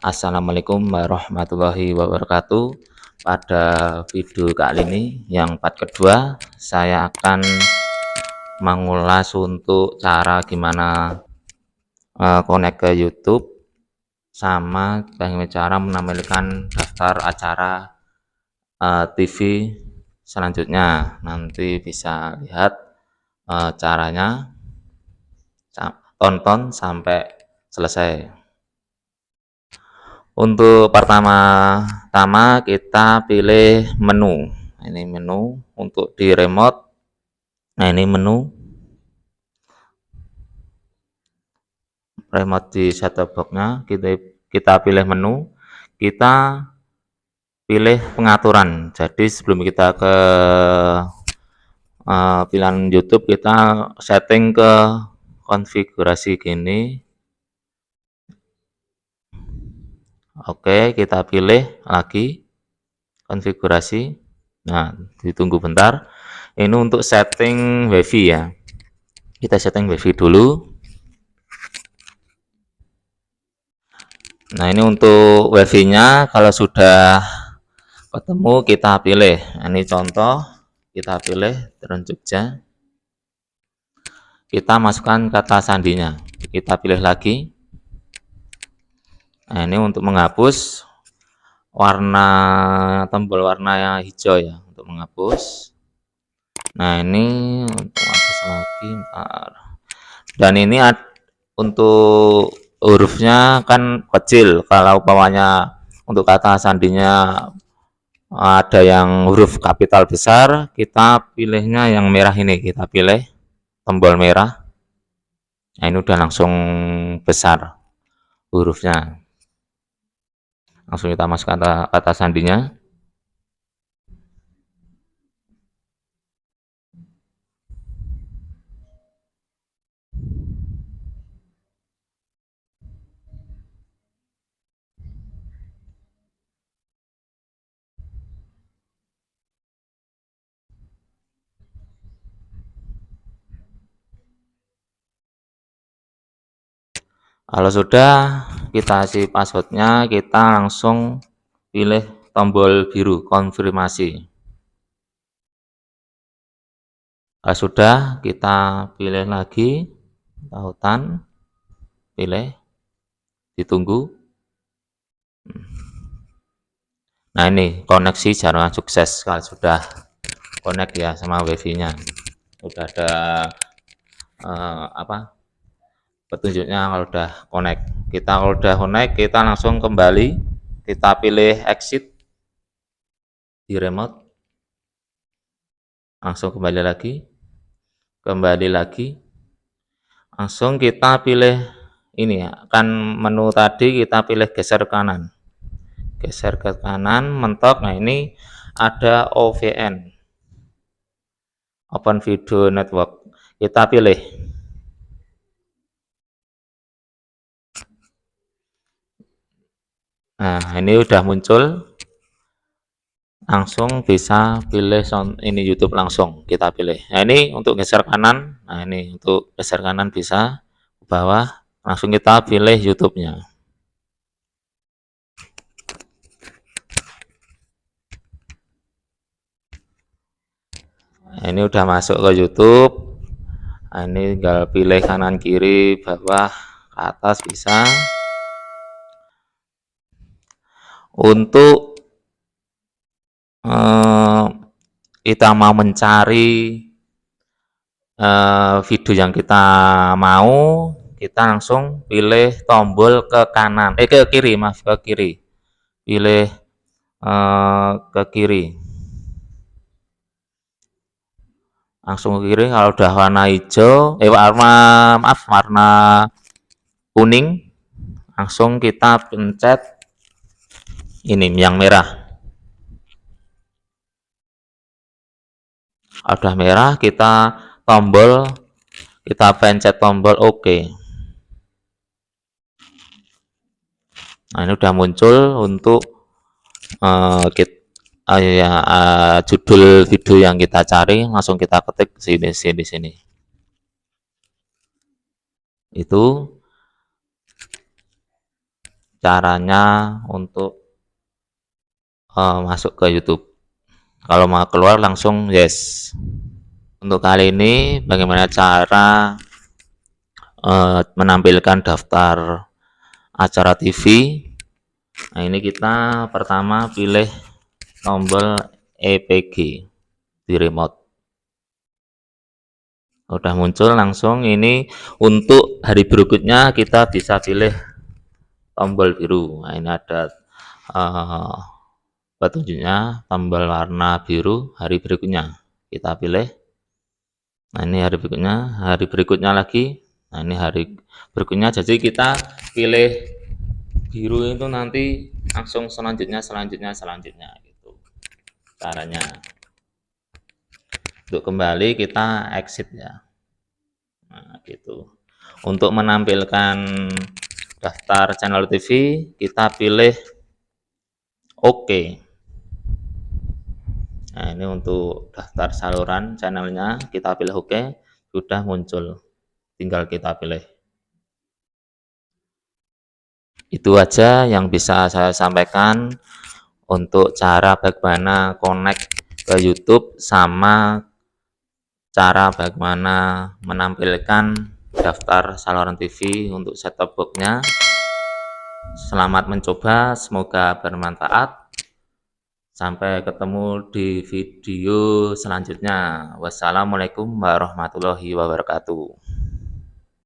Assalamualaikum warahmatullahi wabarakatuh. Pada video kali ini yang part kedua, saya akan mengulas untuk cara gimana connect ke YouTube sama bagaimana cara menampilkan daftar acara TV selanjutnya. Nanti bisa lihat caranya, tonton sampai selesai. Untuk pertama-tama kita pilih menu. Ini menu untuk di remote. Nah, ini menu remote di set-top box-nya. Kita pilih menu, kita pilih pengaturan. Jadi sebelum kita ke pilihan YouTube, kita setting ke konfigurasi gini. Oke, kita pilih lagi konfigurasi. Nah, ditunggu bentar. Ini untuk setting WiFi ya. Kita setting WiFi dulu. Nah, ini untuk WiFi-nya kalau sudah ketemu kita pilih. Ini contoh, kita pilih Drone Jogja. Kita masukkan kata sandinya. Kita pilih lagi. Nah, ini untuk menghapus warna tombol warna yang hijau ya, untuk menghapus. Nah, ini untuk menghapus lagi. Dan ini untuk hurufnya kan kecil. Kalau umpamanya untuk kata sandinya ada yang huruf kapital besar, kita pilihnya yang merah ini. Kita pilih tombol merah. Nah, ini udah langsung besar hurufnya. Langsung kita masukkan kata sandinya. Kalau sudah kita isi passwordnya, kita langsung pilih tombol biru konfirmasi. Kalau sudah kita pilih lagi tautan, pilih, ditunggu. Nah, ini koneksi jaringan sukses. Kalau sudah connect ya sama wifi-nya, sudah ada petunjuknya kalau udah connect. Kalau udah connect, kita langsung kembali, kita pilih exit di remote, langsung kembali lagi, langsung kita pilih ini ya, kan menu tadi kita pilih geser ke kanan, mentok. Nah, ini ada OVN, Open Video Network, kita pilih. Nah, ini udah muncul, langsung bisa pilih ini YouTube, langsung kita pilih. Nah, ini untuk geser kanan. Nah, ini untuk geser kanan bisa ke bawah, langsung kita pilih YouTube-nya. Nah, ini udah masuk ke YouTube. Nah, ini tinggal pilih kanan kiri bawah ke atas bisa. Untuk kita mau mencari video yang kita mau, kita langsung pilih tombol ke kanan, ke kiri, maaf, ke kiri. Pilih ke kiri. Langsung ke kiri. Kalau udah warna hijau, warna kuning, langsung kita pencet ini yang merah. Udah merah, kita pencet tombol OK. Nah, ini udah muncul untuk judul video yang kita cari, langsung kita ketik di sini. Itu caranya untuk masuk ke YouTube. Kalau mau keluar langsung yes. Untuk kali ini bagaimana cara menampilkan daftar acara TV. Nah, ini kita pertama pilih tombol EPG di remote. Udah muncul langsung. Ini untuk hari berikutnya kita bisa pilih tombol biru. Nah, ini ada petunjuknya, tombol warna biru hari berikutnya. Kita pilih. Nah, ini hari berikutnya lagi. Nah, ini hari berikutnya. Jadi kita pilih biru itu nanti langsung selanjutnya gitu caranya. Untuk kembali kita exit ya. Nah, gitu. Untuk menampilkan daftar channel TV kita pilih OK. Nah, ini untuk daftar saluran channelnya kita pilih OK, sudah muncul, tinggal kita pilih. Itu aja yang bisa saya sampaikan untuk cara bagaimana connect ke YouTube sama cara bagaimana menampilkan daftar saluran TV untuk set-top box-nya. Selamat mencoba, semoga bermanfaat. Sampai ketemu di video selanjutnya. Wassalamualaikum warahmatullahi wabarakatuh.